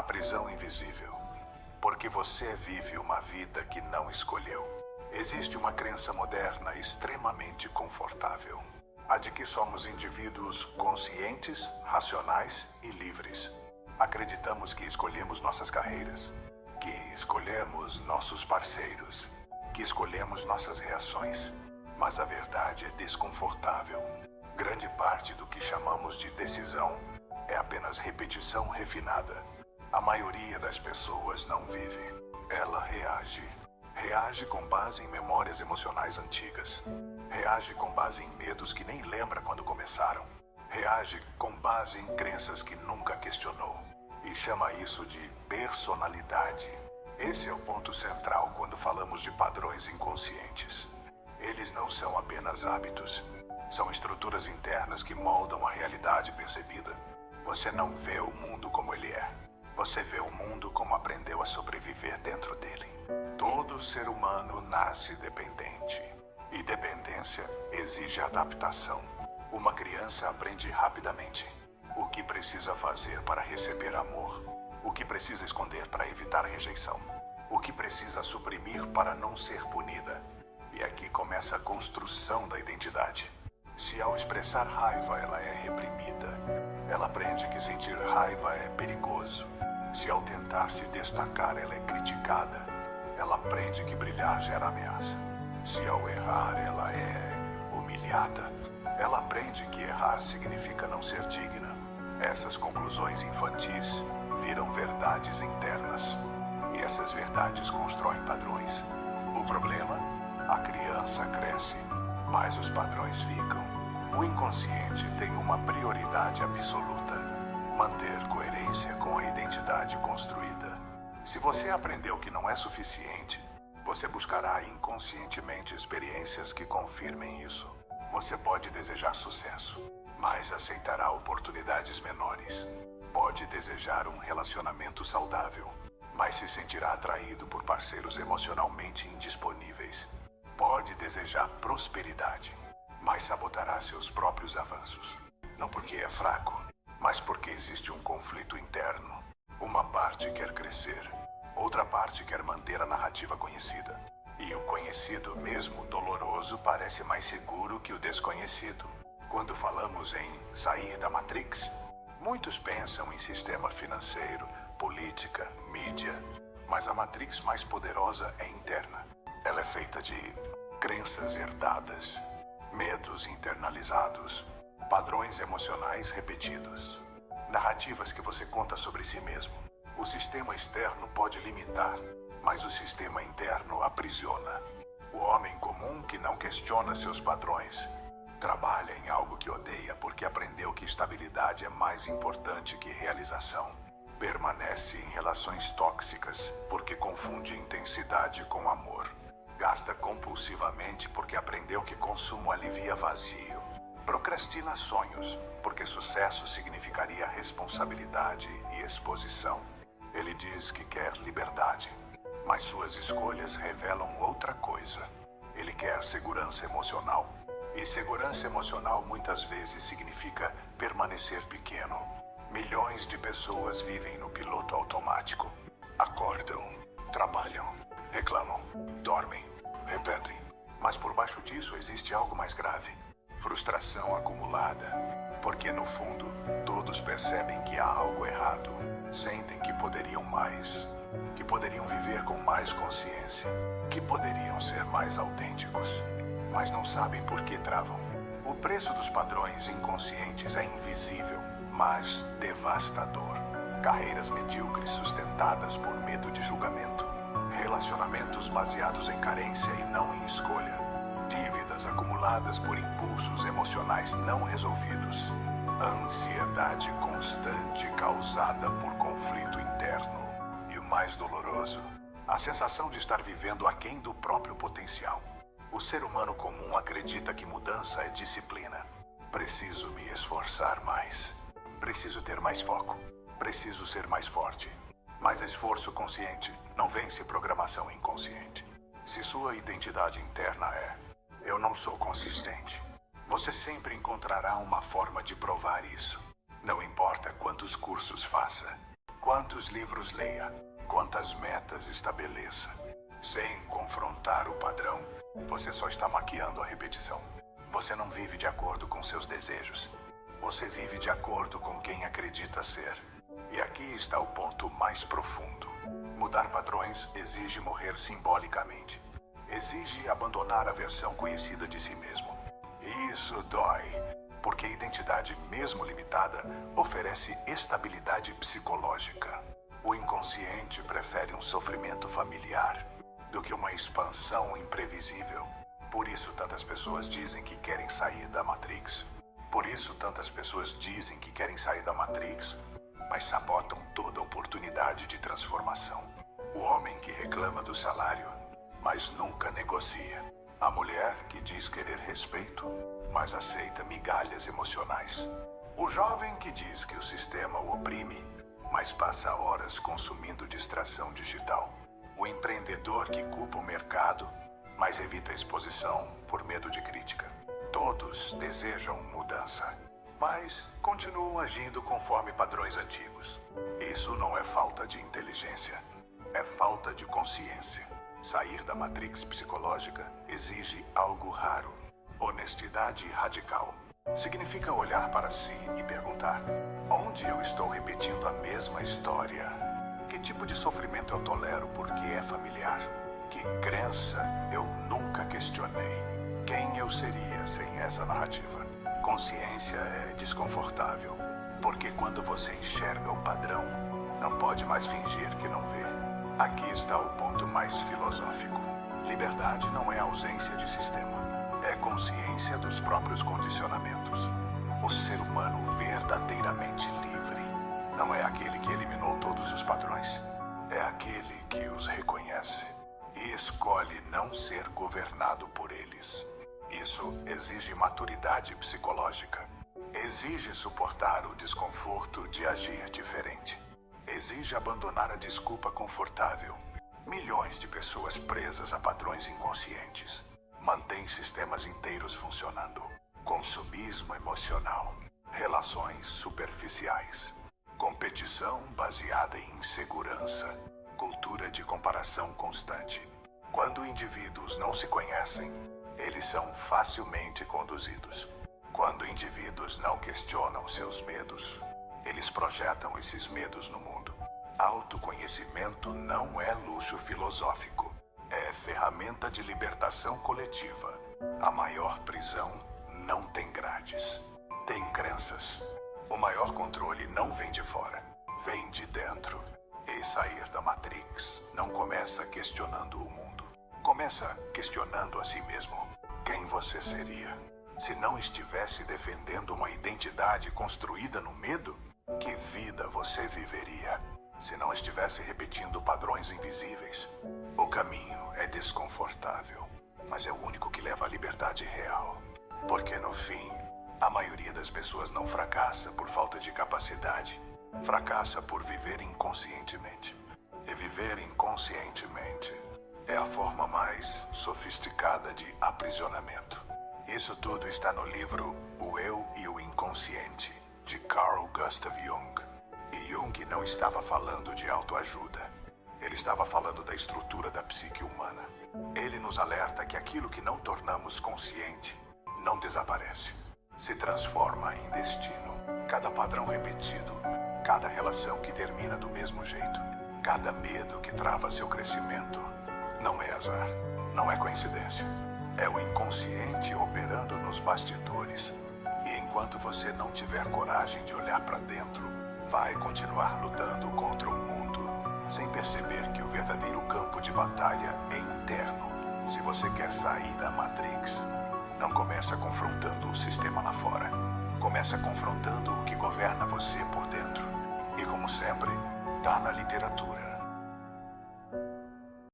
A prisão invisível. Porque você vive uma vida que não escolheu. Existe uma crença moderna extremamente confortável. A de que somos indivíduos conscientes, racionais e livres. Acreditamos que escolhemos nossas carreiras, que escolhemos nossos parceiros, que escolhemos nossas reações. Mas a verdade é desconfortável. Grande parte do que chamamos de decisão é apenas repetição refinada. A maioria das pessoas não vive. Ela reage. Reage com base em memórias emocionais antigas. Reage com base em medos que nem lembra quando começaram. Reage com base em crenças que nunca questionou. E chama isso de personalidade. Esse é o ponto central quando falamos de padrões inconscientes. Eles não são apenas hábitos. São estruturas internas que moldam a realidade percebida. Você não vê o mundo como ele é. Você vê o mundo como aprendeu a sobreviver dentro dele. Todo ser humano nasce dependente. E dependência exige adaptação. Uma criança aprende rapidamente o que precisa fazer para receber amor, o que precisa esconder para evitar rejeição, o que precisa suprimir para não ser punida. E aqui começa a construção da identidade. Se ao expressar raiva ela é reprimida, ela aprende que sentir raiva é perigoso. Se ao tentar se destacar ela é criticada, ela aprende que brilhar gera ameaça. Se ao errar ela é humilhada, ela aprende que errar significa não ser digna. Essas conclusões infantis viram verdades internas. E essas verdades constroem padrões. O problema? A criança cresce, mas os padrões ficam. O inconsciente tem uma prioridade absoluta: manter coerência com a identidade construída. Se você aprendeu que não é suficiente, você buscará inconscientemente experiências que confirmem isso. Você pode desejar sucesso, mas aceitará oportunidades menores. Pode desejar um relacionamento saudável, mas se sentirá atraído por parceiros emocionalmente indisponíveis. Pode desejar prosperidade, mas sabotará seus próprios avanços. Não porque é fraco, mas porque existe um conflito interno. Uma parte quer crescer, outra parte quer manter a narrativa conhecida. E o conhecido, mesmo doloroso, parece mais seguro que o desconhecido. Quando falamos em sair da Matrix, muitos pensam em sistema financeiro, política, mídia. Mas a Matrix mais poderosa é interna. Ela é feita de crenças herdadas, medos internalizados, padrões emocionais repetidos, narrativas que você conta sobre si mesmo. O sistema externo pode limitar, mas o sistema interno aprisiona. O homem comum que não questiona seus padrões trabalha em algo que odeia porque aprendeu que estabilidade é mais importante que realização. Permanece em relações tóxicas porque confunde intensidade com amor. Gasta compulsivamente porque aprendeu que consumo alivia vazio. Procrastina sonhos porque sucesso significaria responsabilidade e exposição. Ele diz que quer liberdade, mas suas escolhas revelam outra coisa. Ele quer segurança emocional. E segurança emocional muitas vezes significa permanecer pequeno. Milhões de pessoas vivem no piloto automático. Acordam, trabalham, reclamam, dormem, repetem. Mas por baixo disso existe algo mais grave. Frustração acumulada. Porque no fundo, todos percebem que há algo errado. Sentem que poderiam mais. Que poderiam viver com mais consciência. Que poderiam ser mais autênticos. Mas não sabem por que travam. O preço dos padrões inconscientes é invisível, mas devastador. Carreiras medíocres sustentadas por medo de julgamento. Relacionamentos baseados em carência e não em escolha. Dívidas acumuladas por impulsos emocionais não resolvidos. Ansiedade constante causada por conflito interno. E o mais doloroso, a sensação de estar vivendo aquém do próprio potencial. O ser humano comum acredita que mudança é disciplina. Preciso me esforçar mais. Preciso ter mais foco. Preciso ser mais forte. Mas esforço consciente não vence programação inconsciente. Se sua identidade interna é: eu não sou consistente, você sempre encontrará uma forma de provar isso. Não importa quantos cursos faça. Quantos livros leia, quantas metas estabeleça, sem confrontar o padrão, você só está maquiando a repetição. Você não vive de acordo com seus desejos. Você vive de acordo com quem acredita ser. E aqui está o ponto mais profundo. Mudar padrões exige morrer simbolicamente. Exige abandonar a versão conhecida de si mesmo. E isso dói, porque a identidade, mesmo limitada, oferece estabilidade psicológica. O inconsciente prefere um sofrimento familiar do que uma expansão imprevisível. Por isso tantas pessoas dizem que querem sair da Matrix. Por isso tantas pessoas dizem que querem sair da Matrix, mas sabotam toda oportunidade de transformação. O homem que reclama do salário, mas nunca negocia. A mulher que diz querer respeito, mas aceita migalhas emocionais. O jovem que diz que o sistema o oprime, mas passa horas consumindo distração digital. O empreendedor que culpa o mercado, mas evita a exposição por medo de crítica. Todos desejam mudança, mas continuam agindo conforme padrões antigos. Isso não é falta de inteligência, é falta de consciência. Sair da matrix psicológica exige algo raro: honestidade radical. Significa olhar para si e perguntar: onde eu estou repetindo a mesma história? Que tipo de sofrimento eu tolero porque é familiar? Que crença eu nunca questionei? Quem eu seria sem essa narrativa? Consciência é desconfortável, porque quando você enxerga o padrão, não pode mais fingir que não vê. Aqui está o ponto mais filosófico. Liberdade não é ausência de sistema, é consciência dos próprios condicionamentos. O ser humano verdadeiramente livre não é aquele que eliminou todos os padrões, é aquele que os reconhece e escolhe não ser governado por eles. Isso exige maturidade psicológica. Exige suportar o desconforto de agir diferente. Exige abandonar a desculpa confortável. Milhões de pessoas presas a padrões inconscientes mantêm sistemas inteiros funcionando. Consumismo emocional, relações superficiais, competição baseada em insegurança, cultura de comparação constante. Quando indivíduos não se conhecem, eles são facilmente conduzidos. Quando indivíduos não questionam seus medos, eles projetam esses medos no mundo. Autoconhecimento não é luxo filosófico, é ferramenta de libertação coletiva. A maior prisão não tem grades, tem crenças. O maior controle não vem de fora, vem de dentro. E sair da Matrix não começa questionando o mundo, começa questionando a si mesmo. Quem você seria se não estivesse defendendo uma identidade construída no medo? Que vida você viveria se não estivesse repetindo padrões invisíveis? O caminho é desconfortável, mas é o único que leva à liberdade real. Porque no fim, a maioria das pessoas não fracassa por falta de capacidade, fracassa por viver inconscientemente. E viver inconscientemente é a forma mais sofisticada de aprisionamento. Isso tudo está no livro O Eu e o Inconsciente, de Carl Gustav Jung. E Jung não estava falando de autoajuda. Ele estava falando da estrutura da psique humana. Ele nos alerta que aquilo que não tornamos consciente não desaparece, se transforma em destino. Cada padrão repetido, cada relação que termina do mesmo jeito, cada medo que trava seu crescimento, não é azar, não é coincidência. É o inconsciente operando nos bastidores. E enquanto você não tiver coragem de olhar para dentro, vai continuar lutando contra o mundo, sem perceber que o verdadeiro campo de batalha é interno. Se você quer sair da Matrix, não começa confrontando o sistema lá fora. Começa confrontando o que governa você por dentro. E como sempre, tá na literatura.